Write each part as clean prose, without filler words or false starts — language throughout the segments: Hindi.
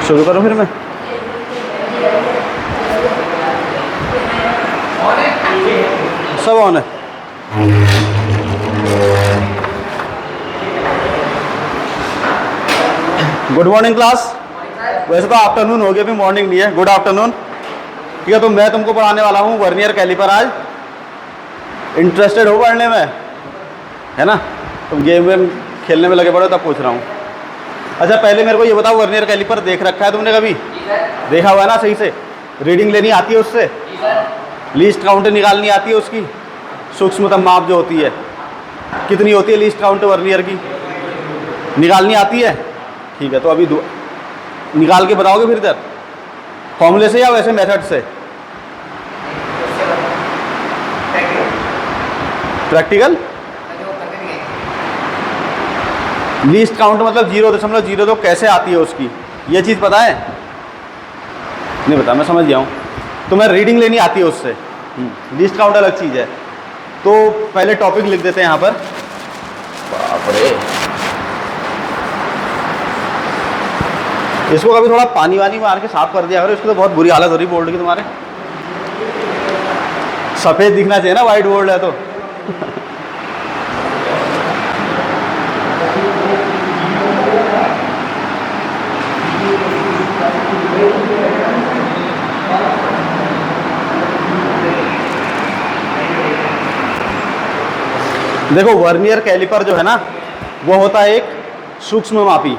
शुरू करूँ फिर मैं। सब ऑन है। Good morning class. वैसे तो आफ्टरनून हो गया, अभी मॉर्निंग नहीं है। Good afternoon. ठीक है, तो मैं तुमको पढ़ाने वाला हूँ वर्नियर कैलिपर आज। इंटरेस्टेड हो पढ़ने में, है ना? तुम गेम वेम खेलने में लगे पड़े तब पूछ रहा हूँ। अच्छा, पहले मेरे को ये बताओ, वर्नियर कैलिपर देख रखा है तुमने कभी? देखा हुआ है ना? सही से रीडिंग लेनी आती है उससे? लीस्ट काउंट निकालनी आती है उसकी? सूक्ष्मतम माप जो होती है, कितनी होती है लीस्ट काउंट वर्नियर की, निकालनी आती है? ठीक है, तो अभी निकाल के बताओगे फिर इधर फॉर्मूले से या वैसे मेथड से? प्रैक्टिकल। लीस्ट काउंट मतलब 0.02 कैसे आती है उसकी, ये चीज़ पता है? नहीं पता, मैं समझ गया हूँ। तो मैं रीडिंग लेनी आती है उससे। लीस्ट काउंट अलग चीज़ है। तो पहले टॉपिक लिख देते हैं यहाँ पर। बाप रे, इसको कभी थोड़ा पानी वानी मार के साफ कर दिया करो, इसकी तो बहुत बुरी हालत हो रही बोर्ड की तुम्हारे। सफ़ेद दिखना चाहिए ना, वाइट बोर्ड है तो। देखो, वर्नियर कैलिपर जो है ना, वो होता है एक सूक्ष्म मापी।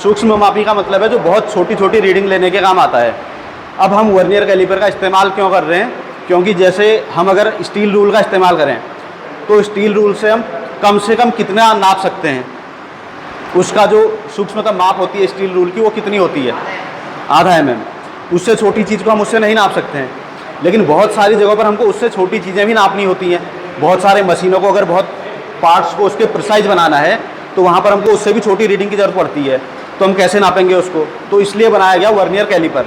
सूक्ष्म मापी का मतलब है जो बहुत छोटी छोटी रीडिंग लेने के काम आता है। अब हम वर्नियर कैलिपर का इस्तेमाल क्यों कर रहे हैं? क्योंकि जैसे हम अगर स्टील रूल का इस्तेमाल करें तो स्टील रूल से कम कितना नाप सकते हैं, उसका जो सूक्ष्मतम माप होती है स्टील रूल की, वो कितनी होती है? आधा mm। उससे छोटी चीज़ को हम उससे नहीं नाप सकते हैं। लेकिन बहुत सारी जगहों पर हमको उससे छोटी चीज़ें भी नापनी होती हैं। बहुत सारे मशीनों को अगर बहुत पार्ट्स को उसके प्रिसाइज बनाना है तो वहाँ पर हमको उससे भी छोटी रीडिंग की ज़रूरत पड़ती है। तो हम कैसे नापेंगे उसको? तो इसलिए बनाया गया वर्नियर कैलिपर।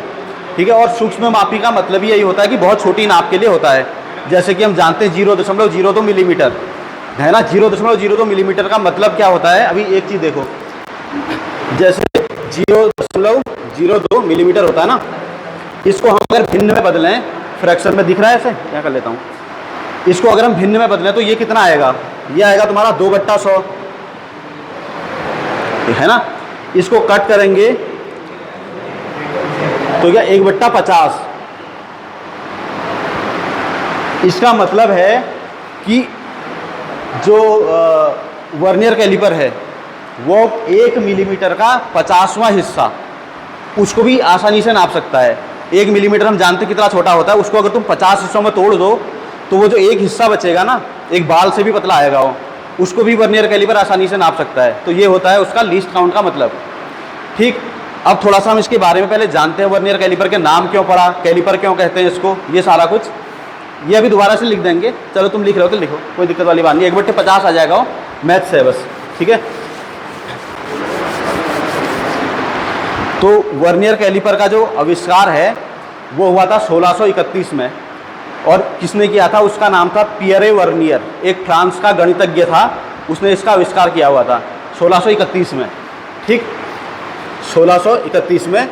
ठीक है, और सूक्ष्म मापी का मतलब ही यही होता है कि बहुत छोटी नाप के लिए होता है। जैसे कि हम जानते हैं 0.02 मिलीमीटर है ना। 0.02 मिलीमीटर का मतलब क्या होता है? अभी एक चीज़ देखो, जैसे 0.02 मिलीमीटर होता है ना, इसको हम अगर भिन्न में बदलें, फ्रैक्शन में दिख रहा है ऐसे, क्या कर लेता हूँ, इसको अगर हम भिन्न में बदलें तो ये कितना आएगा? ये आएगा तुम्हारा 2/100, है ना। इसको कट करेंगे तो क्या 1/50। इसका मतलब है कि जो वर्नियर कैलिपर है वो 1 मिलीमीटर का 50वां हिस्सा, उसको भी आसानी से नाप सकता है। 1 मिलीमीटर हम जानते कितना छोटा होता है, उसको अगर तुम 50 हिस्सों में तोड़ दो तो वो जो एक हिस्सा बचेगा ना, एक बाल से भी पतला आएगा वो, उसको भी वर्नियर कैलिपर आसानी से नाप सकता है। तो ये होता है उसका लीस्ट काउंट का मतलब। ठीक, अब थोड़ा सा हम इसके बारे में पहले जानते हैं। वर्नियर कैलिपर के नाम क्यों पड़ा, कैलिपर क्यों कहते हैं इसको, ये सारा कुछ ये अभी दोबारा से लिख देंगे। चलो तुम लिख रहे हो तो लिखो, कोई दिक्कत वाली बात नहीं। 1/50 आ जाएगा, वो मैथ्स है बस। ठीक है, तो वर्नियर कैलिपर का जो आविष्कार है वो हुआ था 1631 में। और किसने किया था? उसका नाम था पियरे वर्नियर, एक फ्रांस का गणितज्ञ था, उसने इसका आविष्कार किया हुआ था 1631 में। ठीक, 1631 में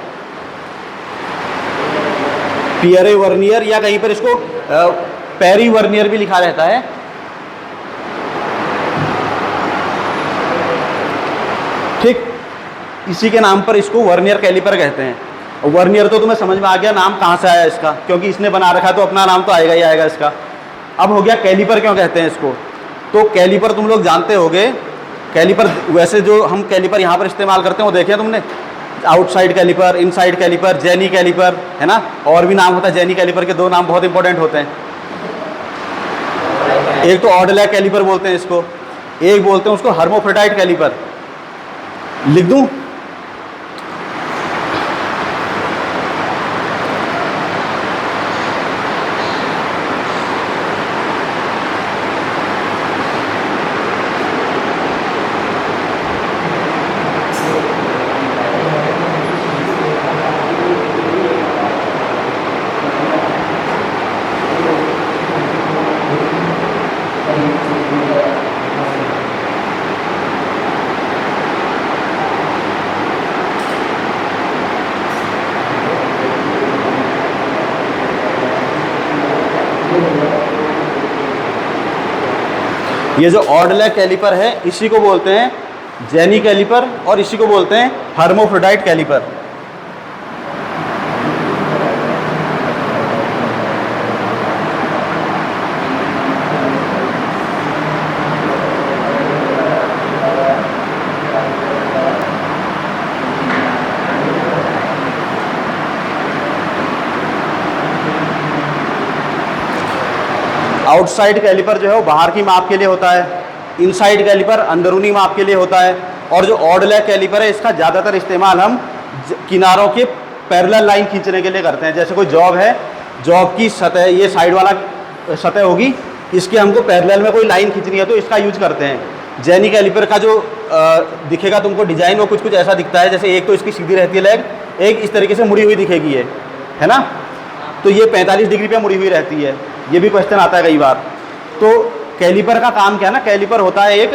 पियरे वर्नियर, या कहीं पर इसको पेरी वर्नियर भी लिखा रहता है। ठीक, इसी के नाम पर इसको वर्नियर कैलिपर कहते हैं। वर्नियर तो तुम्हें समझ में आ गया नाम कहाँ से आया इसका, क्योंकि इसने बना रखा तो अपना नाम तो आएगा ही आएगा इसका। अब हो गया कैलिपर क्यों कहते हैं इसको। तो कैलिपर तुम लोग जानते होगे। कैलिपर वैसे जो हम कैलिपर यहाँ पर इस्तेमाल करते हैं वो देखे तुमने, outside caliper, inside caliper, jenny caliper, है ना। और भी नाम होता है जेनी कैलिपर के, 2 नाम बहुत इंपॉर्टेंट होते हैं। एक तो ऑडलैक कैलिपर बोलते हैं इसको, एक बोलते हैं उसको हर्मोफ्रोडाइट कैलिपर। लिख दूं? ये जो ऑड लेग कैलिपर है इसी को बोलते हैं जेनी कैलिपर और इसी को बोलते हैं हर्मोफ्रोडाइट कैलिपर। आउटसाइड कैलिपर जो है वो बाहर की माप के लिए होता है, इनसाइड कैलिपर अंदरूनी माप के लिए होता है, और जो ऑड लेग कैलिपर है इसका ज़्यादातर इस्तेमाल हम किनारों के पैरेलल लाइन खींचने के लिए करते हैं। जैसे कोई जॉब है, जॉब की सतह ये साइड वाला सतह होगी, इसके हमको पैरेलल में कोई लाइन खींचनी है तो इसका यूज करते हैं। जेनी कैलिपर का जो दिखेगा तुमको डिजाइन वो कुछ कुछ ऐसा दिखता है, जैसे एक तो इसकी सीधी रहती है लेग, एक इस तरीके से मुड़ी हुई दिखेगी है ना, तो ये 45 डिग्री पे मुड़ी हुई रहती है। ये भी क्वेश्चन आता है कई बार। तो कैलिपर का काम क्या है ना, कैलिपर होता है एक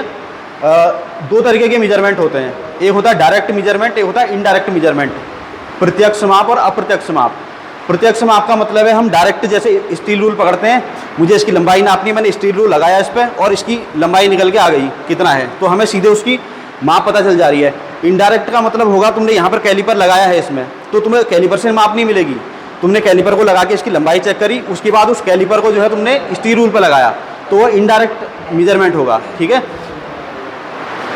दो तरीके के मेजरमेंट होते हैं, एक होता है डायरेक्ट मेजरमेंट, एक होता है इनडायरेक्ट मेजरमेंट, प्रत्यक्ष माप और अप्रत्यक्ष माप। प्रत्यक्ष माप का मतलब है हम डायरेक्ट जैसे स्टील रूल पकड़ते हैं, मुझे इसकी लंबाई नापनी है, मैंने स्टील रूल लगाया इस पर और इसकी लंबाई निकल के आ गई कितना है, तो हमें सीधे उसकी माप पता चल जा रही है। इनडायरेक्ट का मतलब होगा तुमने यहाँ पर कैलिपर लगाया है इसमें, तो तुम्हें कैलिपर से माप नहीं मिलेगी, तुमने कैलिपर को लगा के इसकी लंबाई चेक करी, उसके बाद उस कैलिपर को जो है तुमने स्टील रूल पर लगाया, तो वो इनडायरेक्ट मेजरमेंट होगा। ठीक है,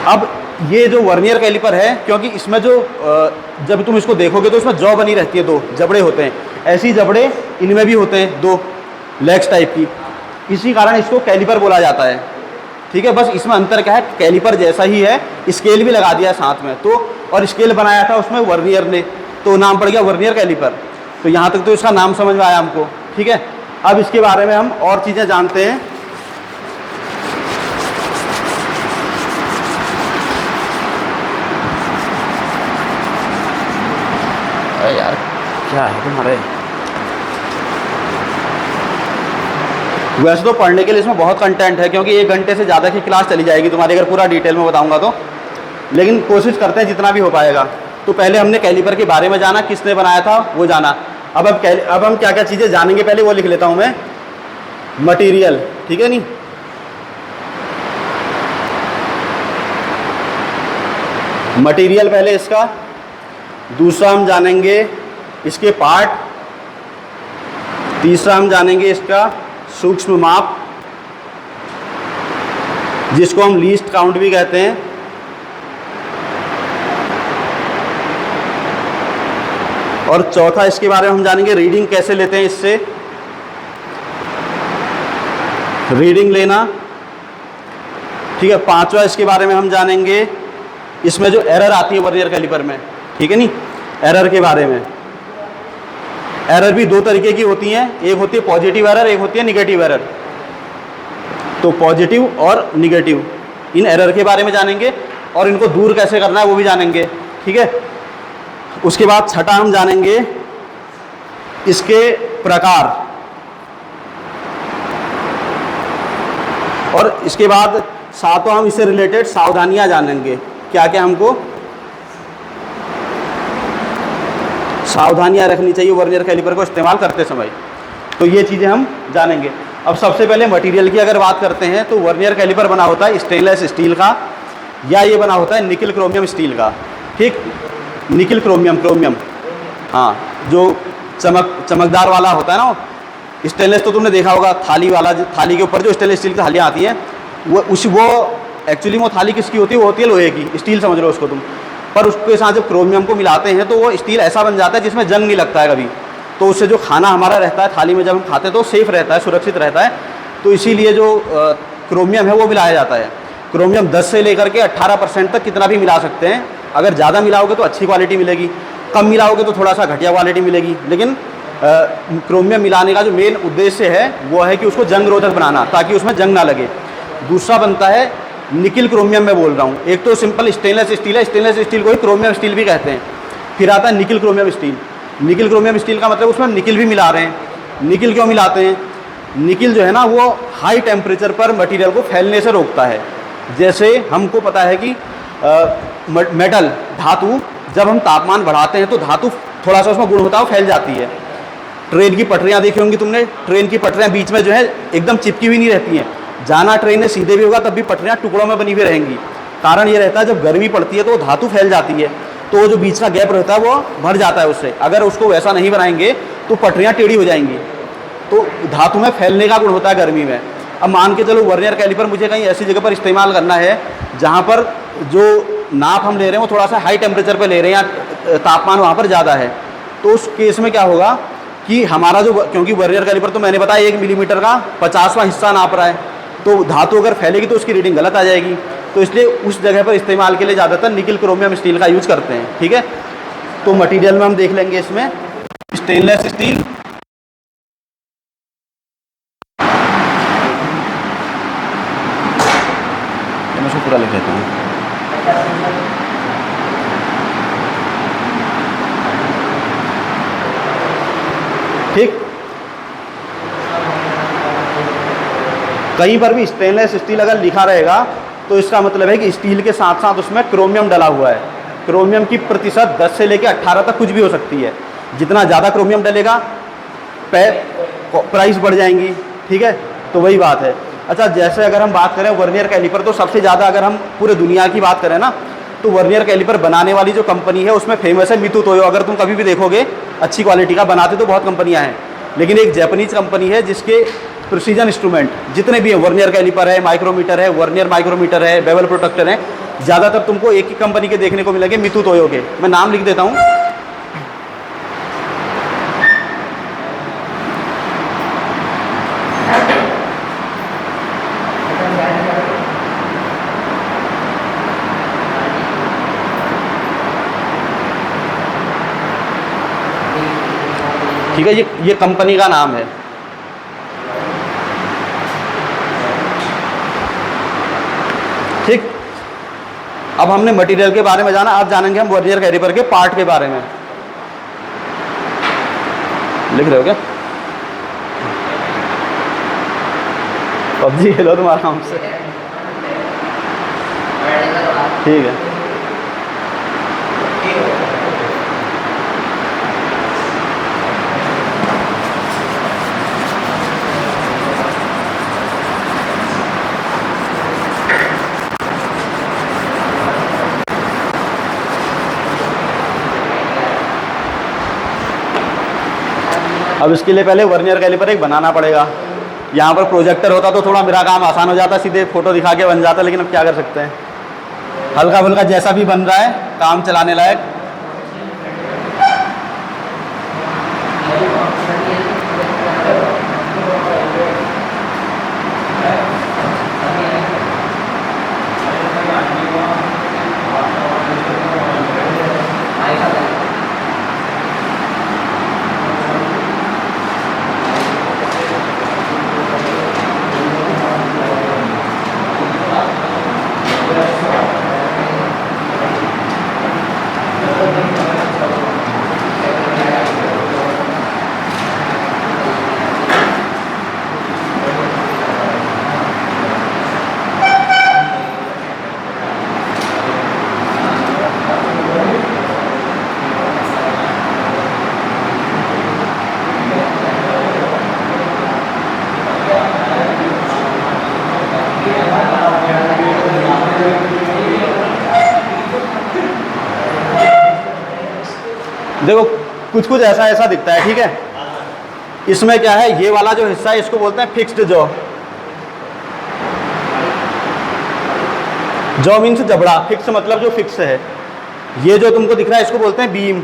अब ये जो वर्नियर कैलिपर है, क्योंकि इसमें जो जब तुम इसको देखोगे तो इसमें जॉ बनी रहती है, दो जबड़े होते हैं, ऐसी जबड़े इनमें भी होते हैं, दो लेग्स टाइप की, इसी कारण इसको कैलिपर बोला जाता है। ठीक है, बस इसमें अंतर क्या है, कैलिपर जैसा ही है, स्केल भी लगा दिया है साथ में, तो और स्केल बनाया था उसमें वर्नियर ने, तो नाम पड़ गया वर्नियर कैलिपर। तो यहाँ तक तो इसका नाम समझ में आया हमको। ठीक है, अब इसके बारे में हम और चीज़ें जानते हैं। अरे यार क्या है तुम्हारे, वैसे तो पढ़ने के लिए इसमें बहुत कंटेंट है, क्योंकि 1 घंटे से ज़्यादा की क्लास चली जाएगी तुम्हारी अगर पूरा डिटेल में बताऊंगा तो, लेकिन कोशिश करते हैं जितना भी हो पाएगा। तो पहले हमने कैलिपर के बारे में जाना, किसने बनाया था वो जाना। अब हम क्या क्या चीज़ें जानेंगे पहले वो लिख लेता हूँ मैं। मटेरियल, ठीक है, नहीं मटेरियल पहले इसका, दूसरा हम जानेंगे इसके पार्ट, तीसरा हम जानेंगे इसका सूक्ष्म माप जिसको हम लीस्ट काउंट भी कहते हैं, और चौथा इसके बारे में हम जानेंगे रीडिंग कैसे लेते हैं, इससे रीडिंग लेना। ठीक है, पांचवा इसके बारे में हम जानेंगे इसमें जो एरर आती है वर्नियर कैलिपर में, ठीक है, नहीं एरर के बारे में। एरर भी दो तरीके की होती हैं, एक होती है पॉजिटिव एरर, एक होती है निगेटिव एरर। तो पॉजिटिव और निगेटिव इन एरर के बारे में जानेंगे और इनको दूर कैसे करना है वो भी जानेंगे। ठीक है, उसके बाद छठा हम जानेंगे इसके प्रकार, और इसके बाद सातों हम इससे रिलेटेड सावधानियां जानेंगे, क्या क्या हमको सावधानियां रखनी चाहिए वर्नियर कैलिपर को इस्तेमाल करते समय। तो ये चीज़ें हम जानेंगे। अब सबसे पहले मटेरियल की अगर बात करते हैं तो वर्नियर कैलिपर बना होता है स्टेनलेस स्टील का, या ये बना होता है निकिल क्रोमियम स्टील का। ठीक, निकिल क्रोमियम, हाँ, जो चमकदार वाला होता है ना। स्टेनलेस तो तुमने देखा होगा, थाली वाला, थाली के ऊपर जो स्टेनलेस स्टील की थालियाँ आती हैं, वो एक्चुअली वो थाली किसकी होती है, वो होती है लोहे की, स्टील समझ लो उसको तुम। पर उसके साथ जब क्रोमियम को मिलाते हैं तो वो स्टील ऐसा बन जाता है जिसमें जंग नहीं लगता है कभी, तो उससे जो खाना हमारा रहता है थाली में जब हम खाते हैं तो सेफ रहता है, सुरक्षित रहता है। तो इसीलिए जो क्रोमियम है वो मिलाया जाता है। क्रोमियम 10 से लेकर के 18% तक कितना भी मिला सकते हैं। अगर ज़्यादा मिलाओगे तो अच्छी क्वालिटी मिलेगी, कम मिलाओगे तो थोड़ा सा घटिया क्वालिटी मिलेगी। लेकिन क्रोमियम मिलाने का जो मेन उद्देश्य है वो है कि उसको जंग रोधक बनाना, ताकि उसमें जंग ना लगे। दूसरा बनता है निकिल क्रोमियम, मैं बोल रहा हूँ। एक तो सिंपल स्टेनलेस स्टील है, स्टेनलेस स्टील को ही क्रोमियम स्टील भी कहते हैं। फिर आता है nickel chromium steel. Nickel chromium steel का मतलब उसमें निकिल भी मिला रहे हैं। निकिल क्यों मिलाते हैं? निकिल जो है ना वो हाई टेम्परेचर पर मटेरियल को फैलने से रोकता है। जैसे हमको पता है कि मेटल, धातु, जब हम तापमान बढ़ाते हैं तो धातु थोड़ा सा उसमें गुण होता है, वो फैल जाती है। ट्रेन की पटरियाँ देखी होंगी तुमने, ट्रेन की पटरियाँ बीच में जो है एकदम चिपकी हुई नहीं रहती हैं। जाना ट्रेन ने सीधे भी होगा तब भी पटरियाँ टुकड़ों में बनी हुई रहेंगी। कारण ये रहता है जब गर्मी पड़ती है तो धातु फैल जाती है, तो वो जो बीच का गैप रहता है वो भर जाता है उससे। अगर उसको वैसा नहीं बनाएंगे तो पटरियाँ टेढ़ी हो जाएंगी। तो धातु में फैलने का गुण होता है गर्मी में। अब मान के चलो वर्नियर कैलिपर मुझे कहीं ऐसी जगह पर इस्तेमाल करना है जहाँ पर जो नाप हम ले रहे हैं वो थोड़ा सा हाई टेम्परेचर पे ले रहे हैं या तापमान वहाँ पर ज़्यादा है, तो उस केस में क्या होगा कि हमारा जो, क्योंकि वर्नियर कैलिपर तो मैंने बताया 1 मिलीमीटर का 50वां हिस्सा नाप रहा है, तो धातु अगर फैलेगी तो उसकी रीडिंग गलत आ जाएगी। तो इसलिए उस जगह पर इस्तेमाल के लिए ज़्यादातर निकल क्रोमियम स्टील का यूज़ करते हैं। ठीक है, तो मटीरियल में हम देख लेंगे इसमें स्टेनलेस स्टील, मैं इसको पूरा लिख देता हूँ। ठीक, कहीं पर भी स्टेनलेस स्टील अगर लिखा रहेगा तो इसका मतलब है कि स्टील के साथ साथ उसमें क्रोमियम डला हुआ है। क्रोमियम की प्रतिशत 10 से लेकर 18 तक कुछ भी हो सकती है। जितना ज़्यादा क्रोमियम डलेगा प्राइस बढ़ जाएंगी। ठीक है, तो वही बात है। अच्छा, जैसे अगर हम बात करें वर्नियर कैलिपर, तो सबसे ज़्यादा अगर हम पूरे दुनिया की बात करें ना, तो वर्नियर कैलिपर बनाने वाली जो कंपनी है उसमें फेमस है मितु तोयो। अगर तुम कभी भी देखोगे अच्छी क्वालिटी का बनाते तो बहुत कंपनियां हैं, लेकिन एक जापानीज कंपनी है जिसके प्रिसीजन इंस्ट्रूमेंट जितने भी हैं, वर्नियर कैलिपर है, माइक्रोमीटर है, वर्नियर माइक्रोमीटर है, बेवल प्रोटेक्टर है, ज़्यादातर तुमको एक ही कंपनी के देखने को मिलेंगे, मितु तोयो के। मैं नाम लिख देता हूँ। ठीक है, ये कंपनी का नाम है। ठीक, अब हमने मटेरियल के बारे में जाना, अब जानेंगे हम वर्नियर कैलिपर के पार्ट के बारे में। लिख रहे हो क्या? पबजी खेलो तुम आराम से। ठीक है, अब इसके लिए पहले वर्नियर कैलिपर एक बनाना पड़ेगा। यहाँ पर प्रोजेक्टर होता तो थोड़ा मेरा काम आसान हो जाता, सीधे फोटो दिखा के बन जाता, लेकिन अब क्या कर सकते हैं, हल्का फुल्का जैसा भी बन रहा है काम चलाने लायक। देखो कुछ कुछ ऐसा ऐसा दिखता है। ठीक है, इसमें क्या है, ये वाला जो हिस्सा है इसको बोलते हैं फिक्स्ड जॉ। जॉ मीन्स जबड़ा, फिक्स मतलब जो फिक्स है। ये जो तुमको दिख रहा है इसको बोलते हैं बीम।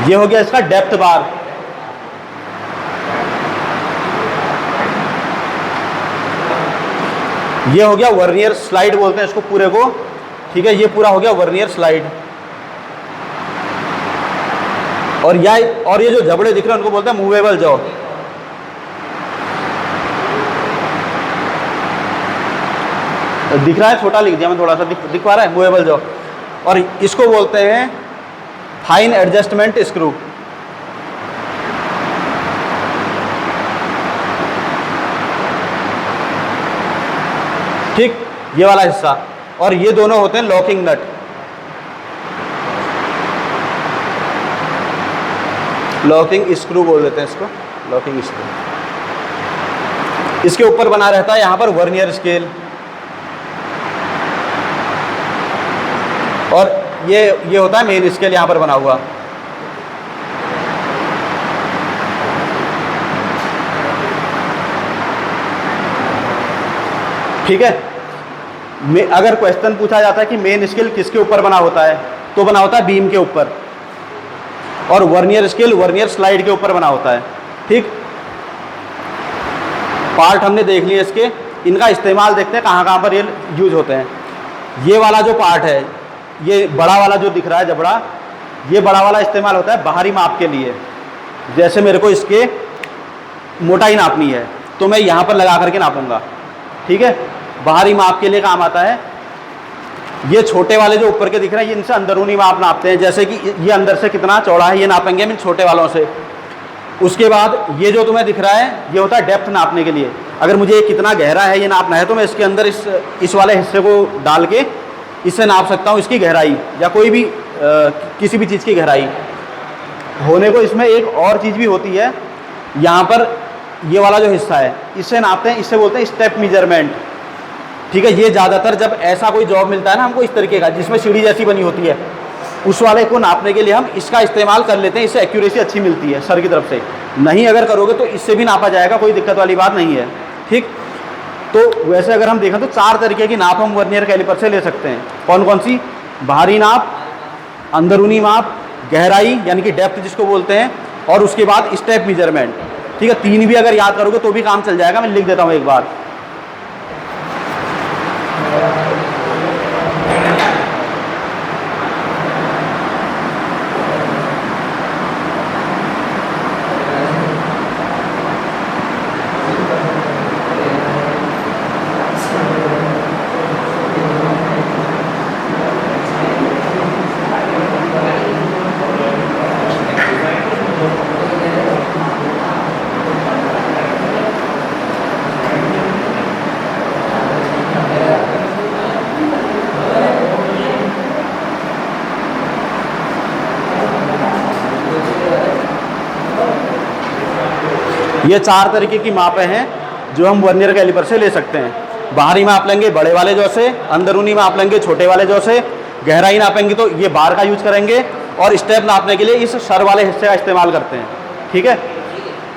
ये हो गया इसका डेप्थ बार। ये हो गया वर्नियर स्लाइड बोलते हैं इसको पूरे को। ठीक है, ये पूरा हो गया वर्नियर स्लाइड। और ये जो जबड़े दिख रहे हैं उनको बोलते हैं मूवेबल जॉ। दिख रहा है, छोटा लिख दिया मैं, थोड़ा सा दिख पा रहा है, मूवेबल जॉ। और इसको बोलते हैं फाइन एडजस्टमेंट स्क्रू। ठीक, ये वाला हिस्सा। और ये दोनों होते हैं लॉकिंग नट। लॉकिंग स्क्रू बोल देते हैं इसको, लॉकिंग स्क्रू। इसके ऊपर बना रहता है यहाँ पर वर्नियर स्केल, और ये होता है मेन स्केल यहाँ पर बना हुआ। ठीक है, अगर क्वेश्चन पूछा जाता है कि मेन स्केल किसके ऊपर बना होता है, तो बना होता है बीम के ऊपर, और वर्नियर स्केल वर्नियर स्लाइड के ऊपर बना होता है। ठीक, पार्ट हमने देख लिए इसके, इनका इस्तेमाल देखते हैं कहाँ कहाँ पर ये यूज होते हैं। ये वाला जो पार्ट है, ये बड़ा वाला जो दिख रहा है जबड़ा, ये बड़ा वाला इस्तेमाल होता है बाहरी माप के लिए। जैसे मेरे को इसके मोटाई नापनी है तो मैं यहाँ पर लगा करके नापूंगा। ठीक है, बाहरी माप के लिए काम आता है। ये छोटे वाले जो ऊपर के दिख रहे हैं, ये इनसे अंदरूनी माप नापते हैं, जैसे कि ये अंदर से कितना चौड़ा है ये नापेंगे हम इन छोटे वालों से। उसके बाद ये जो तुम्हें दिख रहा है ये होता है डेप्थ नापने के लिए। अगर मुझे ये कितना गहरा है ये नापना है तो मैं इसके अंदर इस वाले हिस्से को डाल के इससे नाप सकता हूँ इसकी गहराई, या कोई भी किसी भी चीज़ की गहराई होने को। इसमें एक और चीज़ भी होती है, यहाँ पर ये वाला जो हिस्सा है इससे नापते हैं, इससे बोलते हैं स्टेप मेजरमेंट। ठीक है, ये ज़्यादातर जब ऐसा कोई जॉब मिलता है ना हमको इस तरीके का जिसमें सीढ़ी जैसी बनी होती है, उस वाले को नापने के लिए हम इसका इस्तेमाल कर लेते हैं। इससे एक्यूरेसी अच्छी मिलती है सर की तरफ से। नहीं अगर करोगे तो इससे भी नापा जाएगा, कोई दिक्कत वाली बात नहीं है। ठीक, तो वैसे अगर हम देखें तो 4 तरीके की नाप हम वर्नियर कैलिपर से ले सकते हैं। कौन कौन सी? बाहरी नाप, अंदरूनी माप, गहराई यानी कि डेप्थ जिसको बोलते हैं, और उसके बाद स्टेप मेजरमेंट। ठीक है, 3 भी अगर याद करोगे तो भी काम चल जाएगा। मैं लिख देता हूँ एक बार। ये 4 तरीके की मापें हैं जो हम वर्नियर कैलिपर से ले सकते हैं। बाहरी माप लेंगे बड़े वाले जौ से, अंदरूनी माप लेंगे छोटे वाले जौ से, गहराई नापेंगे तो ये बार का यूज करेंगे, और स्टेप नापने के लिए इस सर वाले हिस्से का इस्तेमाल करते हैं। ठीक है,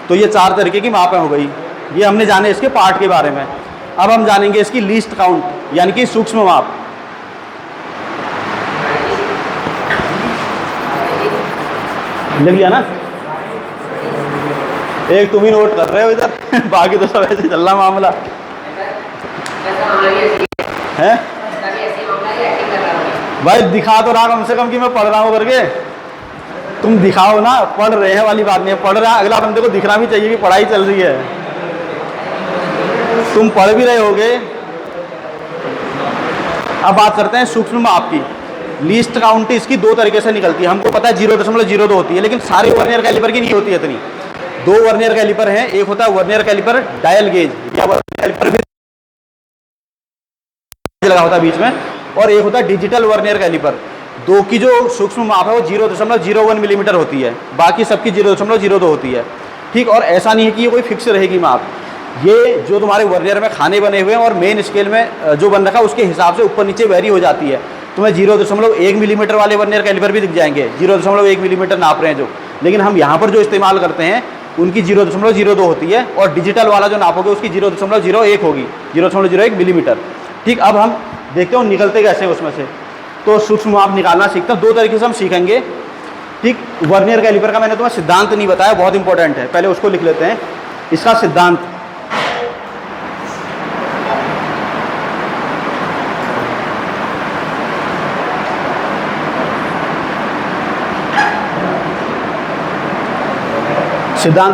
तो ये 4 तरीके की मापें हो गई। ये हमने जाने इसके पार्ट के बारे में। अब हम जानेंगे इसकी लीस्ट काउंट यानी कि सूक्ष्म माप। लिख लिया ना? एक तुम ही नोट कर रहे हो इधर बाकी तो सब ऐसे चल रहा मामला है। भाई दिखा तो रहा कम से कम कि मैं पढ़ रहा हूँ करके। तुम दिखाओ ना, पढ़ रहे हैं वाली बात नहीं है, पढ़ रहा अगला बंदे को दिखना भी चाहिए कि पढ़ाई चल रही है। तुम पढ़ भी रहे होगे। अब बात करते हैं सूक्ष्म माप की। लीस्ट काउंट इसकी 2 तरीके से निकलती है। हमको पता है 0.02 होती है, लेकिन सारे वर्नियर कैलिपर की नहीं होती है इतनी। 2 वर्नियर कैलिपर हैं, एक होता है वर्नियर कैलिपर डायल गेज या वर्नियर कैलिपर भी लगा होता है बीच में, और एक होता है डिजिटल वर्नियर कैलिपर। 2 की जो सूक्ष्म माप है वो 0.01 मिलीमीटर होती है, बाकी सबकी 0.02 होती है। ठीक, और ऐसा नहीं है कि ये कोई फिक्स रहेगी माप। ये जो तुम्हारे वर्नियर में खाने बने हुए हैं और मेन स्केल में जो बन रखा है उसके हिसाब से ऊपर नीचे वेरी हो जाती है। तुम्हें 0.1 मिलीमीटर वाले वर्नियर कैलिपर भी दिख जाएंगे, 0.1 मिलीमीटर नाप रहे हैं जो, लेकिन हम यहाँ पर जो इस्तेमाल करते हैं उनकी 0.02 होती है, और डिजिटल वाला जो नापोगे उसकी 0.01 होगी, 0.01 मिलीमीटर। ठीक, अब हम देखते हो निकलते कैसे हैं उसमें से। तो सूक्ष्म माप निकालना सीखते हैं, 2 तरीके से हम सीखेंगे। ठीक, वर्नियर कैलिपर का मैंने तुम्हें सिद्धांत नहीं बताया, बहुत इंपॉर्टेंट है, पहले उसको लिख लेते हैं। इसका सिद्धांत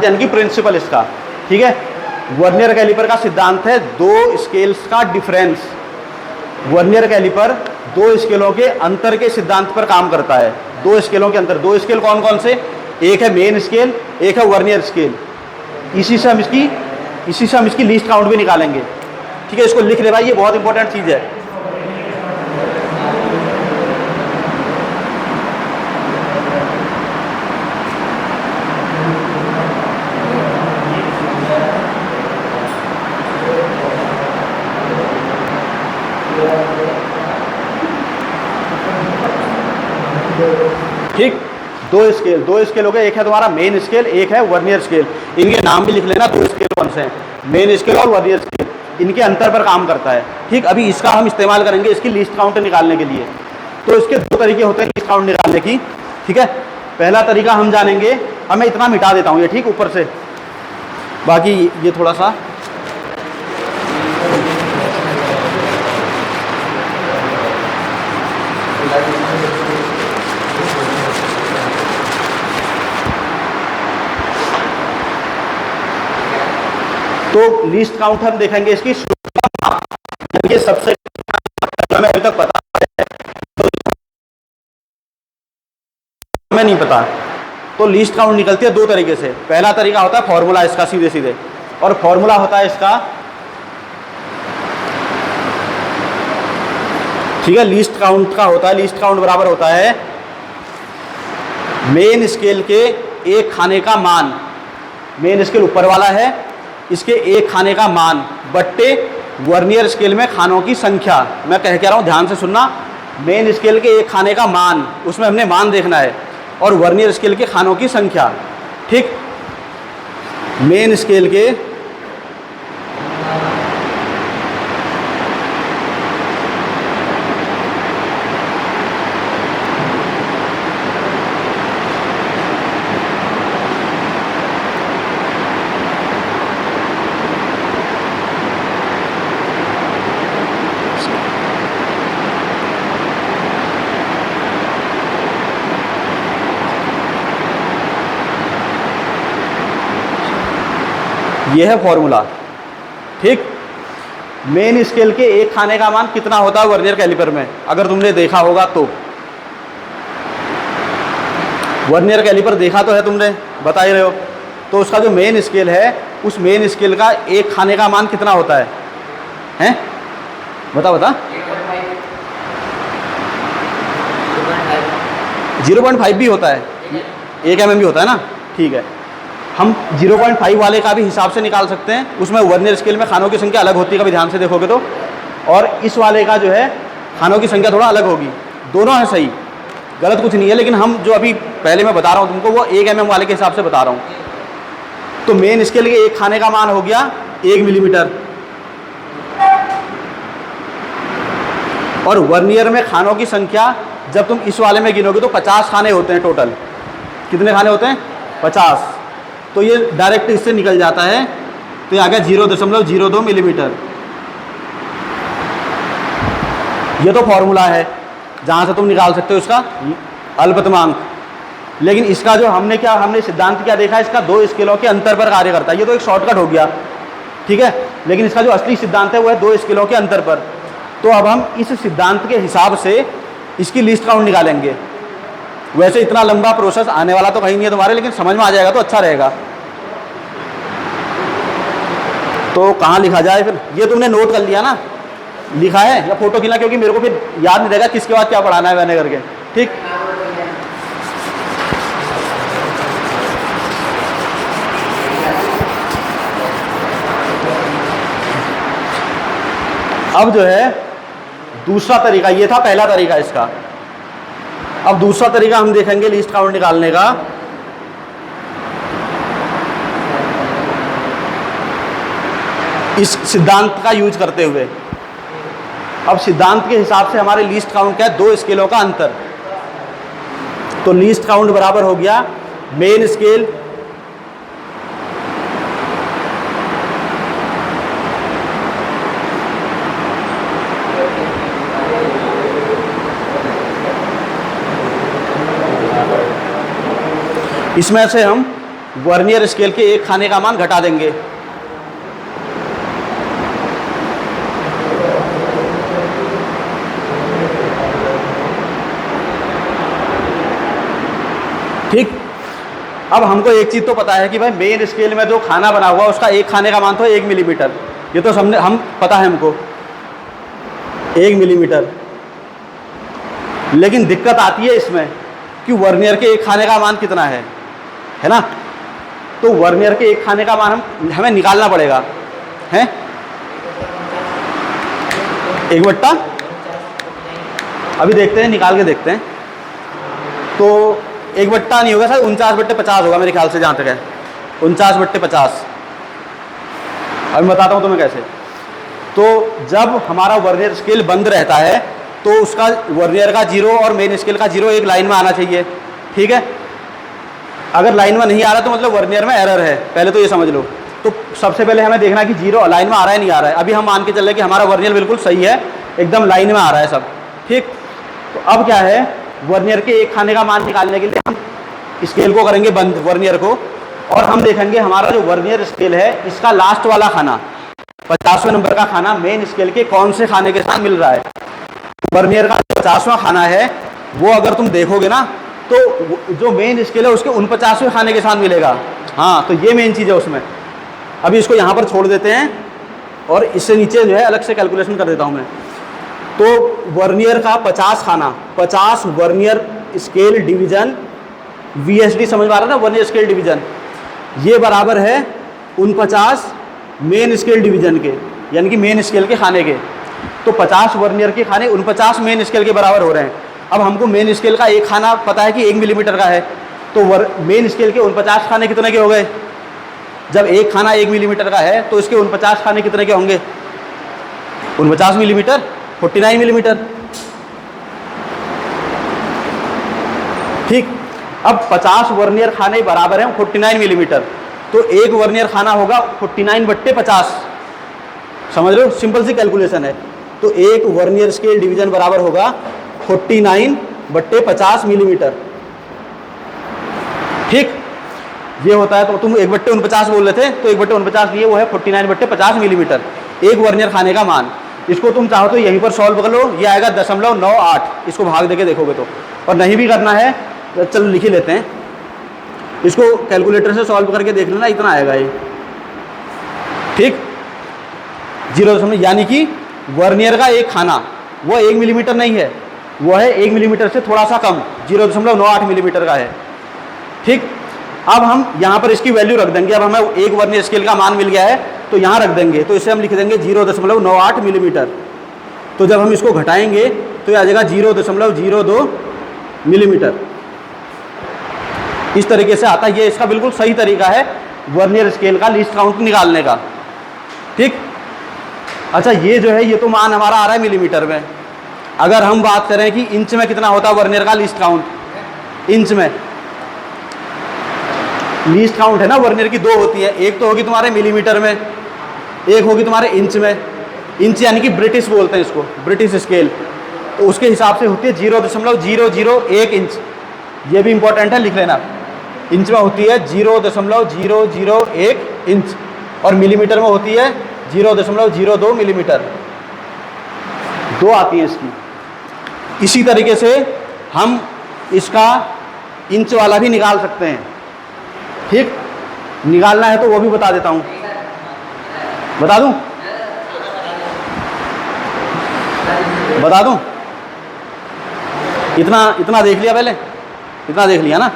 यानी कि प्रिंसिपल इसका। ठीक है, वर्नियर कैलिपर का सिद्धांत है 2 स्केल्स का डिफरेंस। वर्नियर कैलिपर 2 स्केलों के अंतर के सिद्धांत पर काम करता है। 2 स्केलों के अंतर, 2 स्केल कौन कौन से? एक है मेन स्केल, एक है वर्नियर स्केल। इसी से हम इसकी लीस्ट काउंट भी निकालेंगे। ठीक है, इसको लिख ले भाई, ये बहुत इंपॉर्टेंट चीज़ है। ठीक, दो स्केल हो गए, एक है तुम्हारा मेन स्केल, एक है वर्नियर स्केल। इनके नाम भी लिख लेना, दो स्केल कौन से हैं, मेन स्केल और वर्नियर स्केल, इनके अंतर पर काम करता है। ठीक, अभी इसका हम इस्तेमाल करेंगे इसकी लीस्ट काउंट निकालने के लिए। तो इसके दो तरीके होते हैं लीस्ट काउंट निकालने की। ठीक है, पहला तरीका हम जानेंगे, अब मैं इतना मिटा देता हूँ ये, ठीक, ऊपर से, बाकी ये थोड़ा सा तो लीस्ट काउंट हम देखेंगे इसकी ये सबसे हमें अभी तक पता है, तो हमें नहीं पता। तो लीस्ट काउंट निकलती है दो तरीके से। पहला तरीका होता है फॉर्मूला इसका सीधे सीधे, और फॉर्मूला होता है इसका, ठीक है, लीस्ट काउंट का होता है, लीस्ट काउंट बराबर होता है मेन स्केल के एक खाने का मान, मेन स्केल ऊपर वाला है, इसके एक खाने का मान बट्टे वर्नियर स्केल में खानों की संख्या। मैं कह रहा हूँ, ध्यान से सुनना, मेन स्केल के एक खाने का मान, उसमें हमने मान देखना है, और वर्नियर स्केल के खानों की संख्या। ठीक, मेन स्केल के ये है फॉर्मूला। ठीक, मेन स्केल के एक खाने का मान कितना होता है वर्नियर कैलिपर में, अगर तुमने देखा होगा तो। वर्नियर कैलिपर देखा तो है तुमने, बता ही रहे हो, तो उसका जो मेन स्केल है, उस मेन स्केल का एक खाने का मान कितना होता है, हैं? बता 0.5 भी होता है, 1 mm भी होता है ना। ठीक है, हम 0.5 वाले का भी हिसाब से निकाल सकते हैं, उसमें वर्नियर स्केल में खानों की संख्या अलग होती है, कभी ध्यान से देखोगे तो, और इस वाले का जो है खानों की संख्या थोड़ा अलग होगी। दोनों है सही, गलत कुछ नहीं है, लेकिन हम जो अभी पहले मैं बता रहा हूँ तुमको, वो 1 mm वाले के हिसाब से बता रहा हूँ। तो मेन स्केल के एक खाने का मान हो गया 1 मिलीमीटर, और वर्नियर में खानों की संख्या जब तुम इस वाले में गिनोगे तो 50 खाने होते हैं टोटल। कितने खाने होते हैं? 50। तो ये डायरेक्ट इससे निकल जाता है, तो ये आ गया 0.02 मिलीमीटर। ये तो फॉर्मूला है जहाँ से तुम निकाल सकते हो इसका अल्पतमांक। लेकिन इसका जो हमने सिद्धांत क्या देखा, इसका दो स्केलों के अंतर पर कार्य करता है। ये तो एक शॉर्टकट हो गया, ठीक है, लेकिन इसका जो असली सिद्धांत है वो है दो स्केलों के अंतर पर। तो अब हम इस सिद्धांत के हिसाब से इसकी लिस्ट काउंट निकालेंगे। वैसे इतना लंबा प्रोसेस आने वाला तो कहीं नहीं है तुम्हारे, लेकिन समझ में आ जाएगा तो अच्छा रहेगा। तो कहाँ लिखा जाए फिर? ये तुमने नोट कर लिया ना, लिखा है, या फोटो खींचा, क्योंकि मेरे को फिर याद नहीं रहेगा किसके बाद क्या पढ़ाना है मैंने करके। ठीक, अब जो है दूसरा तरीका, ये था पहला तरीका इसका। अब दूसरा तरीका हम देखेंगे लिस्ट काउंट निकालने का। इस सिद्धांत का यूज करते हुए, अब सिद्धांत के हिसाब से हमारे लिस्ट काउंट क्या है? दो स्केलों का अंतर। तो लिस्ट काउंट बराबर हो गया मेन स्केल इसमें से हम वर्नियर स्केल के एक खाने का मान घटा देंगे। ठीक, अब हमको एक चीज़ तो पता है कि भाई मेन स्केल में जो खाना बना हुआ उसका एक खाने का मान तो 1 मिलीमीटर। ये तो हम पता है हमको 1 मिलीमीटर। लेकिन दिक्कत आती है इसमें कि वर्नियर के एक खाने का मान कितना है ना? तो वर्नियर के एक खाने का मान हमें निकालना पड़ेगा, है 1/, अभी देखते हैं, निकाल के देखते हैं। तो 1/, नहीं होगा सर, 49/50 होगा मेरे ख्याल से, जहाँ तक है 49/50। अब मैं बताता हूँ तुम्हें कैसे। तो जब हमारा वर्नियर स्केल बंद रहता है तो उसका वर्नियर का 0 और मेन स्केल का 0 एक लाइन में आना चाहिए, ठीक है। अगर लाइन में नहीं आ रहा तो मतलब वर्नियर में एरर है, पहले तो ये समझ लो। तो सबसे पहले हमें देखना कि 0 लाइन में आ रहा है नहीं आ रहा है। अभी हम मान के चल रहे कि हमारा वर्नियर बिल्कुल सही है, एकदम लाइन में आ रहा है सब, ठीक। तो अब क्या है, वर्नियर के एक खाने का मान निकालने के लिए हम स्केल को करेंगे बंद, वर्नियर को, और हम देखेंगे हमारा जो वर्नियर स्केल है इसका लास्ट वाला खाना, 50वें नंबर का खाना मेन स्केल के कौन से खाने के साथ मिल रहा है। वर्नियर का 50वां खाना है वो अगर तुम देखोगे ना तो जो मेन स्केल है उसके 49वें खाने के साथ मिलेगा। हाँ, तो ये मेन चीज़ है उसमें। अभी इसको यहाँ पर छोड़ देते हैं और इससे नीचे जो है अलग से कैलकुलेशन कर देता हूँ मैं। तो वर्नियर का 50 खाना, 50 वर्नियर स्केल डिवीजन, VSD समझ में आ रहा था, वर्नियर स्केल डिवीजन, ये बराबर है 49 मेन स्केल डिवीजन के, यानी कि मेन स्केल के खाने के। तो 50 वर्नियर के खाने 49 मेन स्केल के बराबर हो रहे हैं। अब हमको मेन स्केल का एक खाना पता है कि 1 मिलीमीटर का है, तो मेन स्केल के 49 खाने कितने के हो गए। जब एक खाना 1 मिलीमीटर का है तो इसके 49 खाने कितने के होंगे, 49 मिलीमीटर, 49 मिलीमीटर, ठीक। अब 50 वर्नियर खाने बराबर हैं 49 मिलीमीटर, तो एक वर्नियर खाना होगा 49/50, समझ रहे हो, सिंपल सी कैलकुलेशन है। तो एक वर्नियर स्केल डिवीजन बराबर होगा 49/50 मिलीमीटर, ठीक। ये होता है, तो तुम 1/49 बोल रहे थे, तो 1/49 ये वो है 49/50 मिलीमीटर, एक वर्नियर खाने का मान। इसको तुम चाहो तो यहीं पर सॉल्व कर लो, ये आएगा 0.98, इसको भाग देके देखोगे तो, और नहीं भी करना है तो चलो लिख ही लेते हैं, इसको कैलकुलेटर से सॉल्व करके देख लेना, इतना आएगा ये, ठीक। 0, यानी कि वर्नियर का एक खाना वो 1 मिलीमीटर नहीं है, वो है 1 मिलीमीटर से थोड़ा सा कम, 0.98 मिलीमीटर का है, ठीक। अब हम यहाँ पर इसकी वैल्यू रख देंगे। अब हमें एक वर्नियर स्केल का मान मिल गया है तो यहाँ रख देंगे, तो इसे हम लिख देंगे 0.98 मिलीमीटर। तो जब हम इसको घटाएंगे तो ये आ जाएगा 0.02 मिलीमीटर। इस तरीके से आता है, ये इसका बिल्कुल सही तरीका है वर्नियर स्केल का लीस्ट काउंट निकालने का, ठीक। अच्छा, ये जो है ये तो मान हमारा आ रहा है मिलीमीटर में। अगर हम बात करें कि इंच में कितना होता है वर्नियर का लीस्ट काउंट, इंच में लीस्ट काउंट है ना वर्नियर की, 2 होती है, एक तो होगी तुम्हारे मिलीमीटर में, एक होगी तुम्हारे इंच में। इंच यानी कि ब्रिटिश बोलते हैं इसको, ब्रिटिश स्केल, तो उसके हिसाब से होती है 0.001 इंच। ये भी इंपॉर्टेंट है, लिख लेना। इंच में होती है 0.001 इंच और मिलीमीटर में होती है 0.02 मिलीमीटर, 2 आती हैं इसकी। इसी तरीके से हम इसका इंच वाला भी निकाल सकते हैं, ठीक। निकालना है तो वो भी बता देता हूँ, बता दूँ, बता दूँ। इतना देख लिया, पहले इतना देख लिया ना।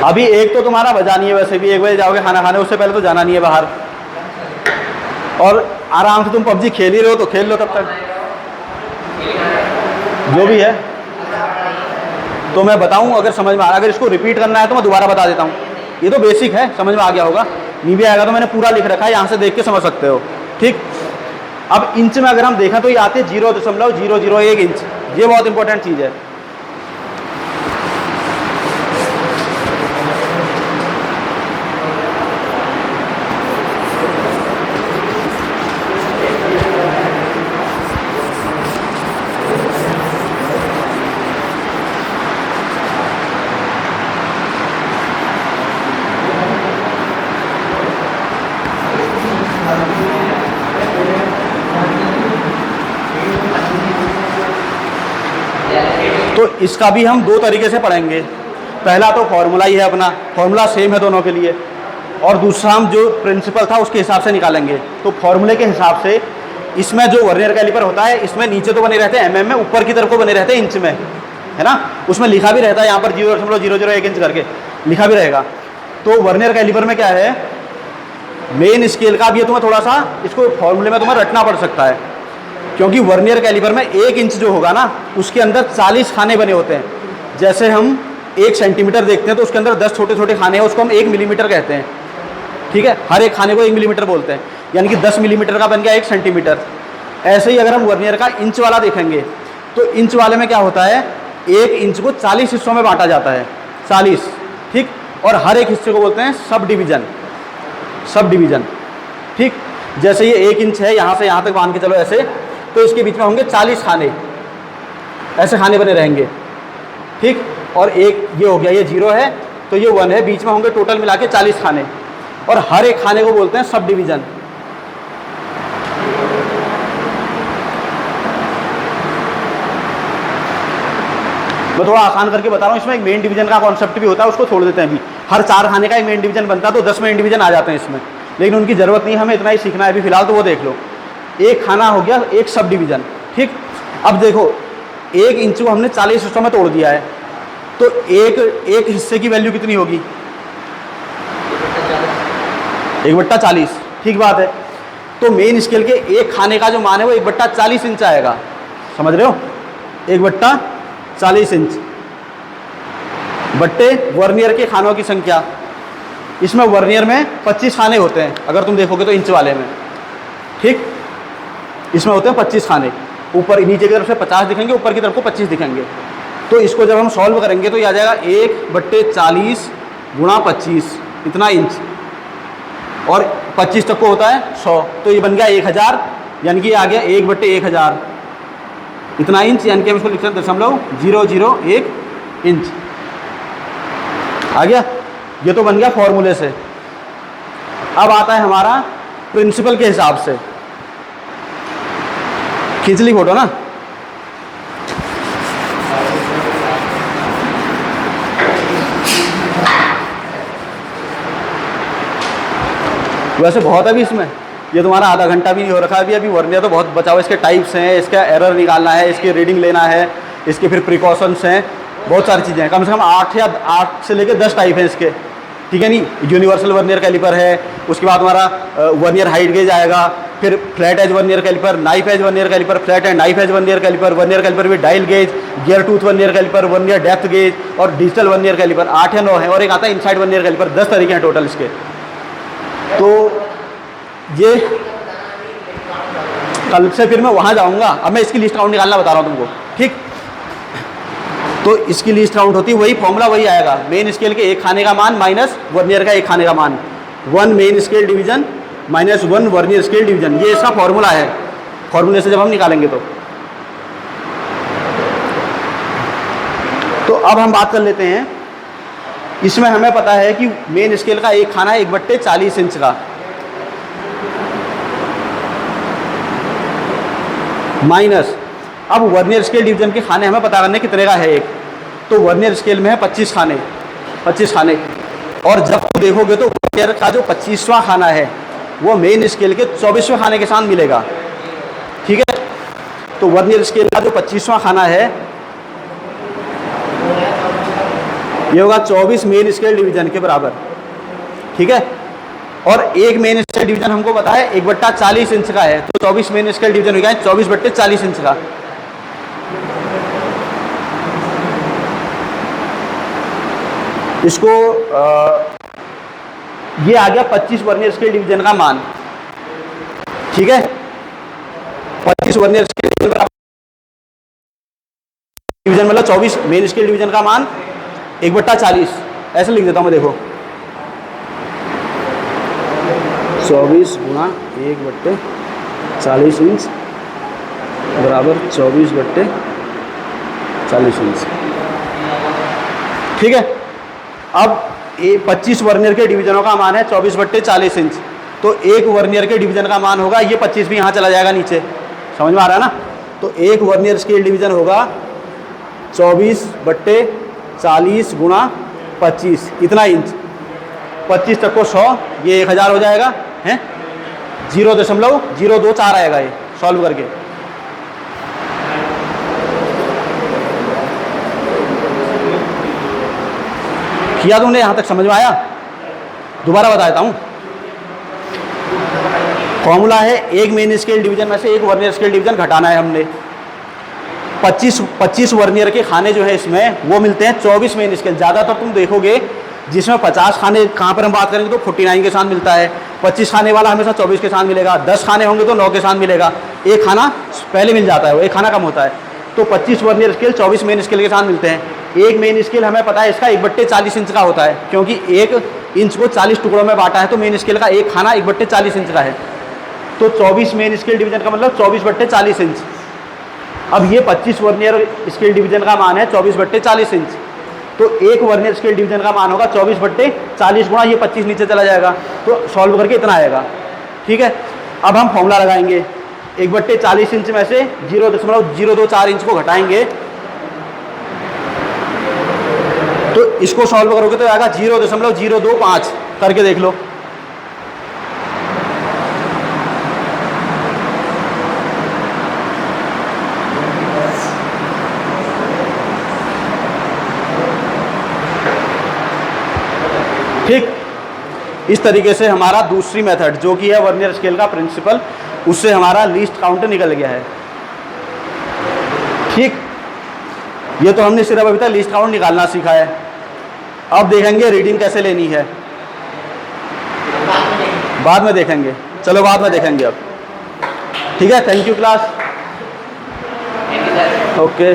अभी एक तो तुम्हारा बजा नहीं है, वैसे भी 1 बजे जाओगे खाना खाने, उससे पहले तो जाना नहीं है बाहर, और आराम से तुम PUBG खेल ही रहे हो तो खेल लो तब तक, जो भी है। तो मैं बताऊं अगर समझ में आ रहा, अगर इसको रिपीट करना है तो मैं दोबारा बता देता हूं। ये तो बेसिक है, समझ में आ गया होगा, नहीं भी आएगा तो मैंने पूरा लिख रखा है, यहाँ से देख के समझ सकते हो, ठीक। अब इंच में अगर हम देखा तो ये आते हैं 0.001 इंच, ये बहुत इंपॉर्टेंट चीज़ है। तो इसका भी हम 2 तरीके से पढ़ेंगे। पहला तो फॉर्मूला ही है अपना, फॉर्मूला सेम है दोनों के लिए, और दूसरा हम जो प्रिंसिपल था उसके हिसाब से निकालेंगे। तो फॉर्मूले के हिसाब से इसमें जो वर्नियर कैलिपर होता है, इसमें नीचे तो बने रहते हैं mm में, ऊपर की तरफ को बने रहते हैं इंच में, है ना। उसमें लिखा भी रहता है यहाँ पर 0.001 इंच करके लिखा भी रहेगा। तो वर्नियर कैलिपर में क्या है, मेन स्केल का भी है, तुम्हें थोड़ा सा इसको फॉर्मूले में तुम्हें रटना पड़ सकता है। क्योंकि वर्नियर कैलिपर में 1 इंच जो होगा ना उसके अंदर 40 खाने बने होते हैं। जैसे हम 1 सेंटीमीटर देखते हैं तो उसके अंदर 10 छोटे छोटे खाने हैं, उसको हम 1 मिलीमीटर कहते हैं। ठीक है, हर एक खाने को 1 मिलीमीटर बोलते हैं, यानी कि 10 मिलीमीटर का बन गया 1 सेंटीमीटर। ऐसे ही अगर हम वर्नियर का इंच वाला देखेंगे तो इंच वाले में क्या होता है, 1 इंच को 40 हिस्सों में बांटा जाता है, 40। ठीक, और हर एक हिस्से को बोलते हैं सब डिवीज़न, सब डिवीज़न। ठीक, जैसे ये 1 इंच है, यहाँ से यहाँ तक मान के चलो ऐसे, तो इसके बीच में होंगे 40 खाने, ऐसे खाने बने रहेंगे। ठीक, और एक ये हो गया, ये 0 है तो ये 1 है, बीच में होंगे टोटल मिला के 40 खाने, और हर एक खाने को बोलते हैं सब डिवीज़न। मैं थोड़ा आसान करके बता रहा हूँ, इसमें एक मेन डिवीजन का कॉन्सेप्ट भी होता है, उसको छोड़ देते हैं अभी। हर 4 खाने का एक मेन डिवीजन बनता है तो 10 मेन डिवीजन आ जाते हैं इसमें, लेकिन उनकी ज़रूरत नहीं, हमें इतना ही सीखना है अभी फिलहाल, तो वो देख लो। एक खाना हो गया, एक सब डिवीजन। ठीक, अब देखो 1 इंच को हमने 40 हिस्सों में तोड़ दिया है, तो एक हिस्से की वैल्यू कितनी होगी, 1/40। ठीक बात है, तो मेन स्केल के एक खाने का जो मान है वो 1/40 इंच आएगा, समझ रहे हो, 1/40 इंच बट्टे वर्नियर के खानों की संख्या। इसमें वर्नियर में 25 खाने होते हैं अगर तुम देखोगे तो इंच वाले में। ठीक, इसमें होते हैं 25 खाने, ऊपर नीचे की तरफ से 50 दिखेंगे, ऊपर की तरफ को 25 दिखेंगे। तो इसको जब हम सॉल्व करेंगे तो ये आ जाएगा 1/40 गुणा 25, इतना इंच, और 25 तक को होता है 100, तो ये बन गया 1000, यानी कि ये आ गया 1/1000 इतना इंच, यानी कि हम इसको लिख सकते हैं 0.001 इंच आ गया। ये तो बन गया फॉर्मूले से। अब आता है हमारा प्रिंसिपल के हिसाब से। खींच ली फोटो ना, वैसे बहुत है अभी इसमें, ये तुम्हारा आधा घंटा भी नहीं हो रखा अभी वर्नियर तो बहुत बचा हुआ। इसके टाइप्स हैं, इसका एरर निकालना है, इसकी रीडिंग लेना है, इसके फिर प्रिकॉशंस हैं, बहुत सारी चीज़ें हैं। कम से कम 8 से लेकर 10 टाइप हैं इसके। ठीक है, नहीं यूनिवर्सल वर्नियर कैलिपर है, उसके बाद हमारा वर्नियर हाइट गेज आएगा, फिर flat edge vernier caliper, knife edge vernier caliper, flat and knife edge vernier caliper, vernier caliper with dial gauge, gear tooth vernier caliper, vernier depth gauge और डिजिटल वर्नियर कैलिपर। 8 या 9 है, और एक आता है इनसाइड वर्नियर कैलिपर। 10 तरीके हैं टोटल इसके। तो ये कल से फिर मैं वहाँ जाऊँगा, अब मैं इसकी लिस्ट काउंट निकालना बता रहा हूँ तुमको। ठीक, तो इसकी लिस्ट काउंट होती है, वही फॉर्मूला वही आएगा, मेन स्केल के एक खाने का मान माइनस वर्नियर का एक खाने का मान, 1 main scale division minus 1 vernier scale division, ये इसका फॉर्मूला है। फॉर्मूले से जब हम निकालेंगे तो अब हम बात कर लेते हैं, इसमें हमें पता है कि मेन स्केल का एक खाना 1/40 इंच का, माइनस अब वर्नियर स्केल डिवीजन के खाने हमें पता करने कितने का है एक, तो वर्नियर स्केल में है 25 खाने, 25 खाने। और जब तुम देखोगे तो वर्नियर का जो 25वां खाना है वो मेन स्केल के 24वें खाने के साथ मिलेगा। ठीक है, तो वर्नियर स्केल का जो 25वां खाना है ये होगा 24 मेन स्केल डिवीजन के बराबर। ठीक है, और एक मेन स्केल डिवीजन हमको पता है 1/40 इंच का है, तो 24 मेन स्केल डिवीजन हो गया 24/40 इंच का। इसको ये आ गया 25 वर्नियर स्केल डिवीजन का मान। ठीक है, 25 वर्नियर स्केल डिवीजन मतलब 24 मेन स्केल डिवीजन का मान 1/40, ऐसे लिख देता हूं मैं, देखो 24 गुणा 1/40 इंच बराबर 24/40 इंच। ठीक है, अब 25 वर्नियर के डिवीजनों का मान है 24/40 इंच, तो एक वर्नियर के डिवीजन का मान होगा, ये 25 भी यहाँ चला जाएगा नीचे, समझ में आ रहा है ना। तो एक वर्नियर स्केल डिवीजन होगा 24/40 गुणा 25, इतना इंच, 25 तक को 100, ये 1000 हो जाएगा, है 0.024 आएगा ये सॉल्व करके। किया तुमने, यहाँ तक समझ में आया? दोबारा बता देता हूँ, फॉर्मूला है, एक मेन स्केल डिवीजन में से एक वर्नियर स्केल डिवीजन घटाना है हमने। 25 वर्नियर के खाने जो है इसमें वो मिलते हैं 24 मेन स्केल। ज़्यादातर तुम देखोगे जिसमें 50 खाने, कहाँ पर हम बात करेंगे तो 49 के साथ मिलता है। 25 खाने वाला हमेशा 24 के साथ मिलेगा। 10 खाने होंगे तो 9 के साथ मिलेगा। एक खाना पहले मिल जाता है, वो एक खाना कम होता है। तो 25 वर्नियर स्केल 24 मेन स्केल के साथ मिलते हैं। एक मेन स्केल हमें पता है इसका 1/40 इंच का होता है, क्योंकि 1 इंच को 40 टुकड़ों में बांटा है, तो मेन स्केल का एक खाना 1/40 इंच का है। तो 24 मेन स्केल डिवीजन का मतलब 24/40 इंच। अब ये 25 वर्नियर स्केल डिवीजन का मान है 24/40 इंच, तो एक वर्नियर स्केल डिवीजन का मान होगा 24/40 गुणा ये 25 नीचे चला जाएगा, तो सॉल्व करके इतना आएगा। ठीक है, अब हम फॉर्मूला लगाएंगे। 1/40 इंच में से 0.024 इंच को घटाएंगे, तो इसको सॉल्व करोगे तो आएगा 0.025। करके देख लो। ठीक, इस तरीके से हमारा दूसरी मेथड जो कि है वर्नियर स्केल का प्रिंसिपल, उससे हमारा लीस्ट काउंट निकल गया है। ठीक, ये तो हमने सिर्फ अभी तक लीस्ट काउंट निकालना सीखा है। अब देखेंगे रीडिंग कैसे लेनी है, बाद में देखेंगे। चलो बाद में देखेंगे अब। ठीक है, थैंक यू क्लास। ओके।